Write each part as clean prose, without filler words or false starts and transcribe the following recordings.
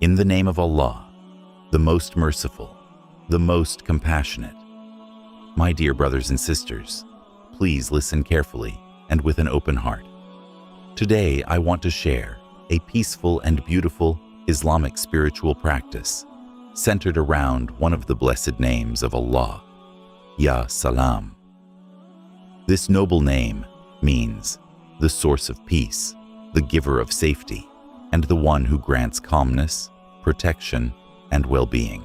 In the name of Allah, the most merciful, the most compassionate. My dear brothers and sisters, please listen carefully and with an open heart. Today, I want to share a peaceful and beautiful Islamic spiritual practice centered around one of the blessed names of Allah, Ya Salam. This noble name means the source of peace, the giver of safety, and the one who grants calmness, protection, and well-being.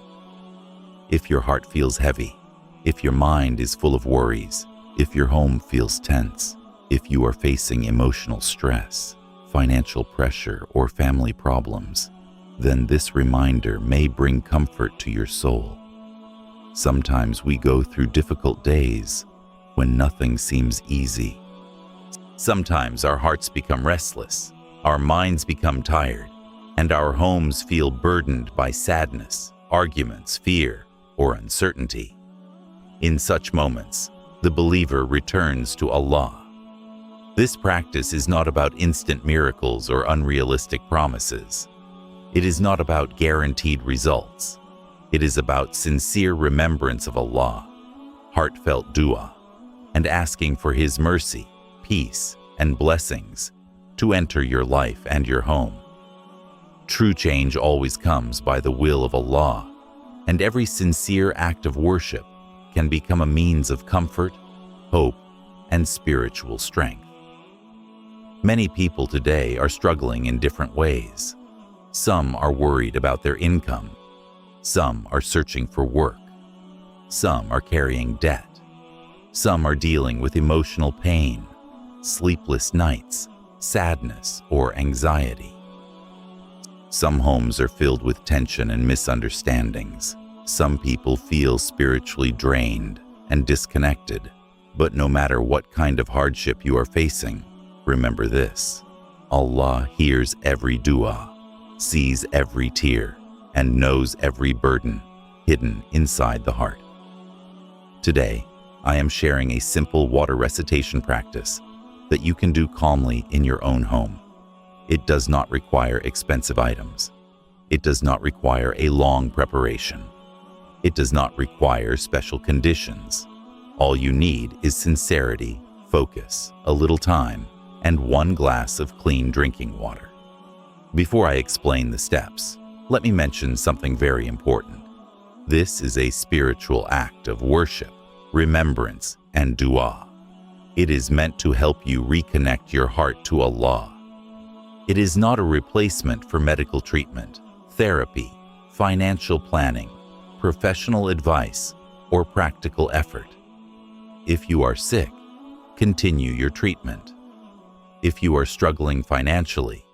If your heart feels heavy, if your mind is full of worries, if your home feels tense, if you are facing emotional stress, financial pressure, or family problems, then this reminder may bring comfort to your soul. Sometimes we go through difficult days when nothing seems easy. Sometimes our hearts become restless, our minds become tired, and our homes feel burdened by sadness, arguments, fear, or uncertainty. In such moments, the believer returns to Allah. This practice is not about instant miracles or unrealistic promises. It is not about guaranteed results. It is about sincere remembrance of Allah, heartfelt dua, and asking for His mercy, peace, and blessings to enter your life and your home. True change always comes by the will of Allah, and every sincere act of worship can become a means of comfort, hope, and spiritual strength. Many people today are struggling in different ways. Some are worried about their income. Some are searching for work. Some are carrying debt. Some are dealing with emotional pain, sleepless nights, sadness, or anxiety. Some homes are filled with tension and misunderstandings. Some people feel spiritually drained and disconnected. But no matter what kind of hardship you are facing, remember this: Allah hears every dua, sees every tear, and knows every burden hidden inside the heart. Today, I am sharing a simple water recitation practice that you can do calmly in your own home. It does not require expensive items. It does not require a long preparation. It does not require special conditions. All you need is sincerity, focus, a little time, and one glass of clean drinking water. Before I explain the steps, let me mention something very important. This is a spiritual act of worship, remembrance, and dua. It is meant to help you reconnect your heart to Allah. It is not a replacement for medical treatment, therapy, financial planning, professional advice, or practical effort. If you are sick, continue your treatment. If you are struggling financially,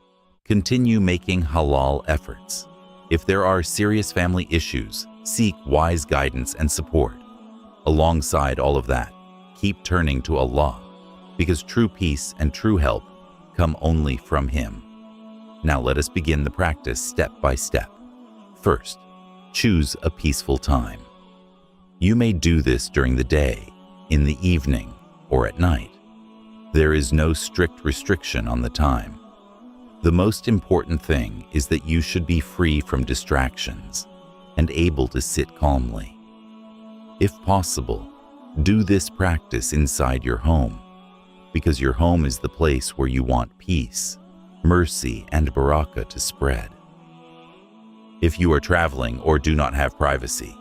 continue making halal efforts. If there are serious family issues, seek wise guidance and support. Alongside all of that, keep turning to Allah, because true peace and true help come only from Him. Now let us begin the practice step by step. First, choose a peaceful time. You may do this during the day, in the evening, or at night. There is no strict restriction on the time. The most important thing is that you should be free from distractions and able to sit calmly. If possible, do this practice inside your home, because your home is the place where you want peace, mercy, and barakah to spread. If you are traveling or do not have privacy,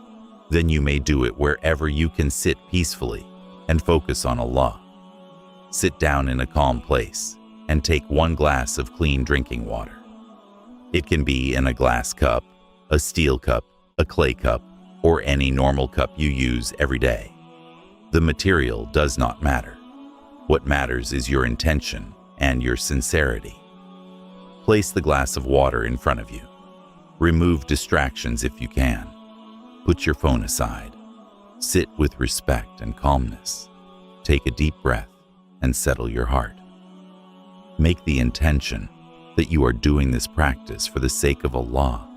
then you may do it wherever you can sit peacefully and focus on Allah. Sit down in a calm place and take one glass of clean drinking water. It can be in a glass cup, a steel cup, a clay cup, or any normal cup you use every day. The material does not matter. What matters is your intention and your sincerity. Place the glass of water in front of you. Remove distractions if you can. Put your phone aside. Sit with respect and calmness. Take a deep breath and settle your heart. Make the intention that you are doing this practice for the sake of Allah,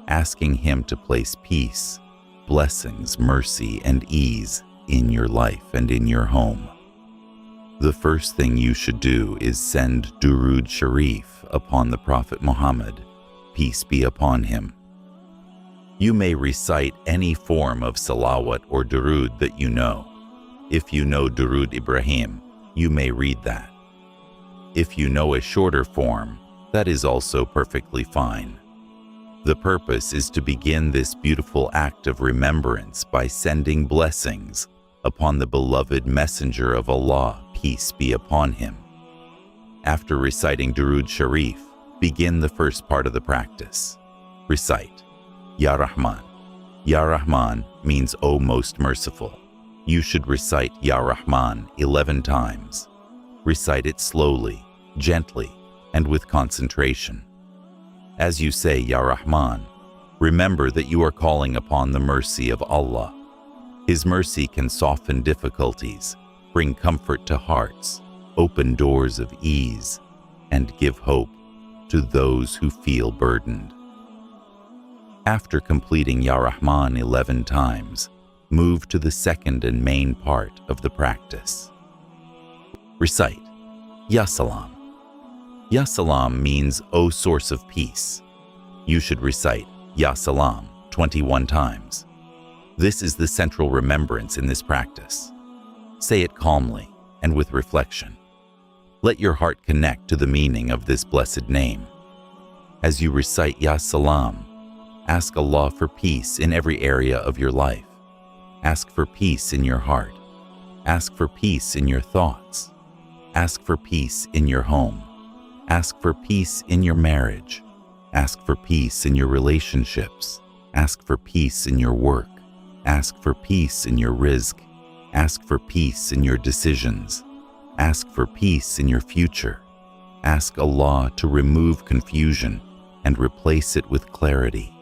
asking Him to place peace, blessings, mercy, and ease in your life and in your home. The first thing you should do is send Durood Shareef upon the Prophet Muhammad, peace be upon him. You may recite any form of salawat or durood that you know. If you know Durood Ibrahim, you may read that. If you know a shorter form, that is also perfectly fine. The purpose is to begin this beautiful act of remembrance by sending blessings upon the beloved Messenger of Allah, peace be upon him. After reciting Durood Shareef, begin the first part of the practice. Recite, Ya Rahman. Ya Rahman means O most merciful. You should recite Ya Rahman 11 times. Recite it slowly, gently, and with concentration. As you say Ya Rahman, remember that you are calling upon the mercy of Allah. His mercy can soften difficulties, bring comfort to hearts, open doors of ease, and give hope to those who feel burdened. After completing Ya Rahman 11 times, move to the second and main part of the practice. Recite Ya Salam. Ya Salam means O source of peace. You should recite Ya Salam 21 times. This is the central remembrance in this practice. Say it calmly and with reflection. Let your heart connect to the meaning of this blessed name. As you recite Ya Salam, ask Allah for peace in every area of your life. Ask for peace in your heart. Ask for peace in your thoughts. Ask for peace in your home. Ask for peace in your marriage. Ask for peace in your relationships. Ask for peace in your work. Ask for peace in your rizq. Ask for peace in your decisions. Ask for peace in your future. Ask Allah to remove confusion and replace it with clarity.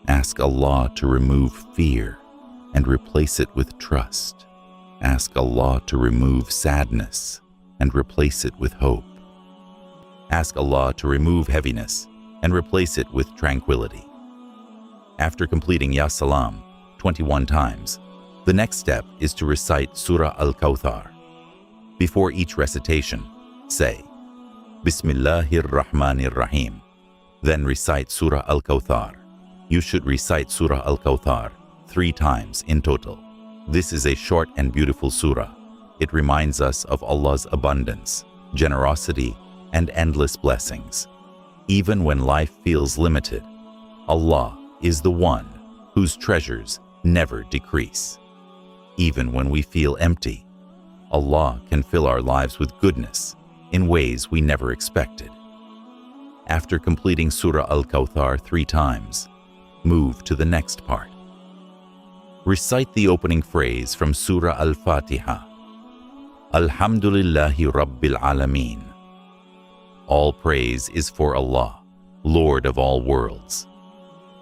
Ask Allah to remove fear and replace it with trust. Ask Allah to remove sadness and replace it with hope. Ask Allah to remove heaviness and replace it with tranquility. After completing Ya Salam 21 times, the next step is to recite Surah Al-Kawthar. Before each recitation, say, Bismillahir Rahmanir Rahim. Then recite Surah Al-Kawthar. You should recite Surah Al-Kawthar 3 times in total. This is a short and beautiful surah. It reminds us of Allah's abundance, generosity, and endless blessings. Even when life feels limited, Allah is the one whose treasures never decrease. Even when we feel empty, Allah can fill our lives with goodness in ways we never expected. After completing Surah Al-Kawthar 3 times, move to the next part. Recite the opening phrase from Surah Al-Fatiha. Alhamdulillahi Rabbil Alamin. All praise is for Allah, Lord of all worlds.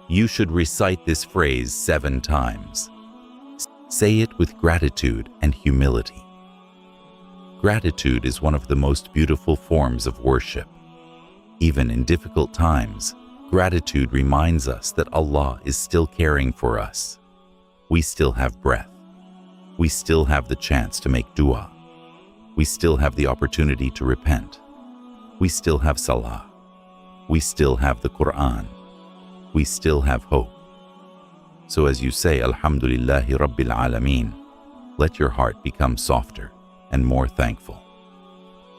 You should recite this phrase 7 times. Say it with gratitude and humility. Gratitude is one of the most beautiful forms of worship. Even in difficult times, gratitude reminds us that Allah is still caring for us. We still have breath. We still have the chance to make dua. We still have the opportunity to repent. We still have salah. We still have the Quran. We still have hope. So as you say Alhamdulillahi Rabbil Alamin, let your heart become softer and more thankful.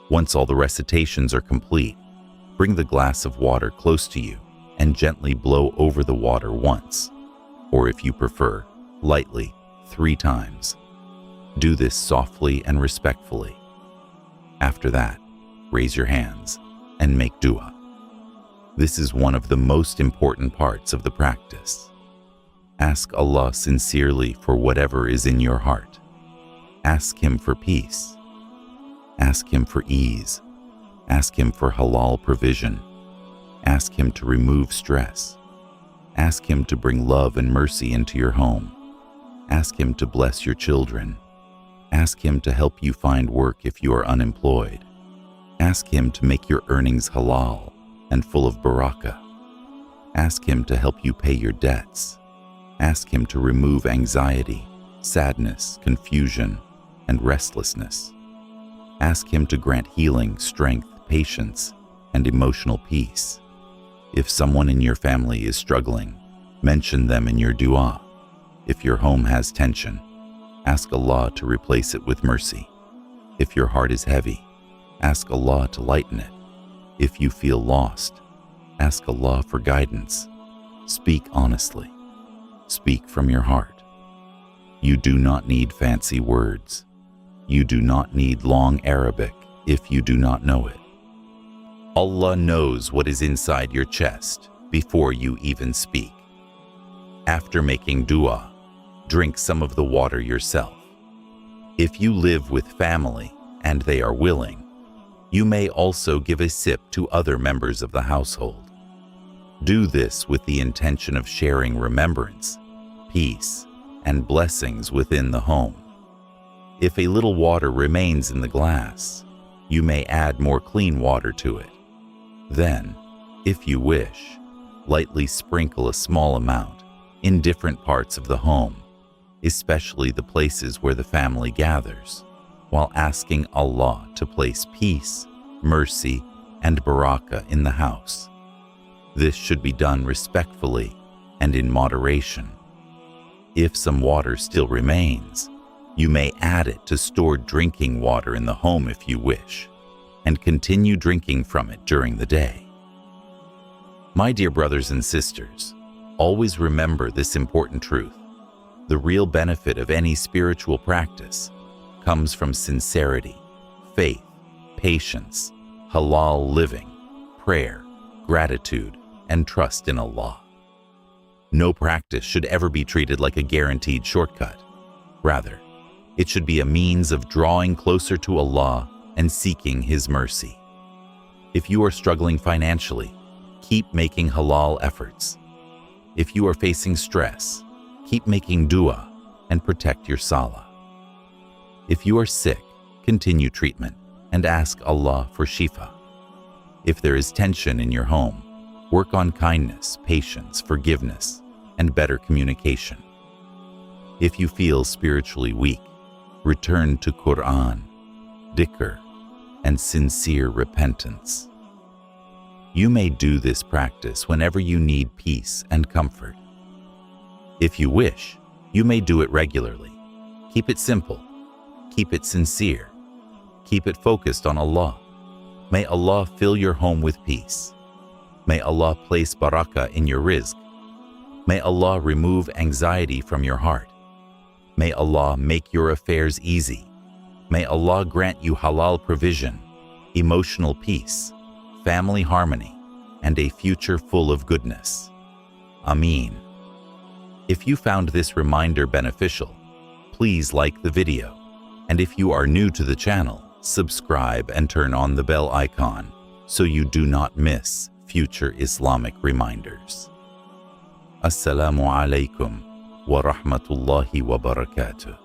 Once all the recitations are complete, bring the glass of water close to you and gently blow over the water once, or if you prefer, lightly 3 times. Do this softly and respectfully. After that, raise your hands and make dua. This is one of the most important parts of the practice. Ask Allah sincerely for whatever is in your heart. Ask Him for peace. Ask Him for ease. Ask Him for halal provision. Ask Him to remove stress. Ask Him to bring love and mercy into your home. Ask Him to bless your children. Ask Him to help you find work if you are unemployed. Ask Him to make your earnings halal and full of barakah. Ask Him to help you pay your debts. Ask Him to remove anxiety, sadness, confusion, and restlessness. Ask Him to grant healing, strength, patience, and emotional peace. If someone in your family is struggling, mention them in your dua. If your home has tension, ask Allah to replace it with mercy. If your heart is heavy, ask Allah to lighten it. If you feel lost, ask Allah for guidance. Speak honestly. Speak from your heart. You do not need fancy words. You do not need long Arabic if you do not know it. Allah knows what is inside your chest before you even speak. After making dua, drink some of the water yourself. If you live with family and they are willing, you may also give a sip to other members of the household. Do this with the intention of sharing remembrance, peace, and blessings within the home. If a little water remains in the glass, you may add more clean water to it. Then, if you wish, lightly sprinkle a small amount in different parts of the home, especially the places where the family gathers, while asking Allah to place peace, mercy, and barakah in the house. This should be done respectfully and in moderation. If some water still remains, you may add it to stored drinking water in the home if you wish, and continue drinking from it during the day. My dear brothers and sisters, always remember this important truth. The real benefit of any spiritual practice comes from sincerity, faith, patience, halal living, prayer, gratitude, and trust in Allah. No practice should ever be treated like a guaranteed shortcut. Rather, it should be a means of drawing closer to Allah and seeking His mercy. If you are struggling financially, keep making halal efforts. If you are facing stress, keep making dua and protect your salah. If you are sick, continue treatment and ask Allah for shifa. If there is tension in your home, work on kindness, patience, forgiveness, and better communication. If you feel spiritually weak, return to Quran, dhikr, and sincere repentance. You may do this practice whenever you need peace and comfort. If you wish, you may do it regularly. Keep it simple. Keep it sincere. Keep it focused on Allah. May Allah fill your home with peace. May Allah place barakah in your rizq. May Allah remove anxiety from your heart. May Allah make your affairs easy. May Allah grant you halal provision, emotional peace, family harmony, and a future full of goodness. Ameen. If you found this reminder beneficial, please like the video. And if you are new to the channel, subscribe and turn on the bell icon so you do not miss future Islamic reminders. Assalamu alaikum wa rahmatullahi wa barakatuh.